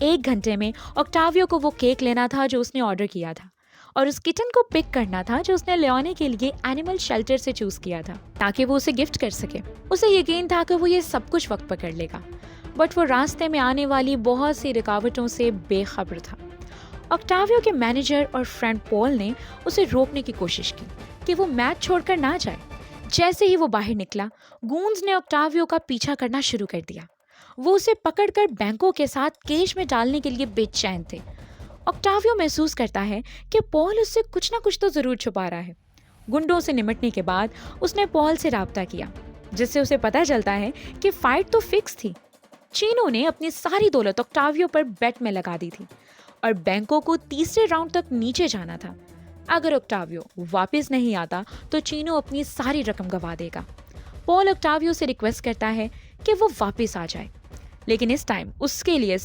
1 घंटे में ऑक्टावियो को वो केक लेना था जो उसने ऑर्डर किया था, और उस किटन को पिक करना था जो उसने लियोनी के लिए एनिमल शेल्टर से चूज किया था ताकि वो उसे गिफ्ट कर सके। उसे यकीन था कि वो ये सब कुछ वक्त पर कर लेगा, बट वो रास्ते में आने वाली बहुत सी रुकावटों से बेखबर था। ऑक्टावियो के मैनेजर और फ्रेंड पॉल ने उसे रोकने की कोशिश की कि वो मैच छोड़कर ना जाए। जैसे ही वो बाहर निकला, गूंज ने ऑक्टावियो का पीछा करना शुरू कर दिया। वो उसे पकड़कर बैंकों के साथ केज में डालने के लिए बेचैन थे। ऑक्टावियो महसूस करता है कि पॉल उससे कुछ ना कुछ तो जरूर छुपा रहा है। गुंडों से निपटने के बाद उसने पॉल से राब्ता किया, जिससे उसे पता चलता है कि फाइट तो फिक्स थी। चीनो ने अपनी सारी दौलत ऑक्टावियो पर बेट में लगा दी थी और बैंकों को तीसरे राउंड तक नीचे जाना था। अगर ऑक्टावियो वापस नहीं आता तो चीनो अपनी सारी रकम गंवा देगा। पॉल ऑक्टावियो से रिक्वेस्ट करता है कि वो वापस आ जाए, लेकिन इस टाइम उसके लिए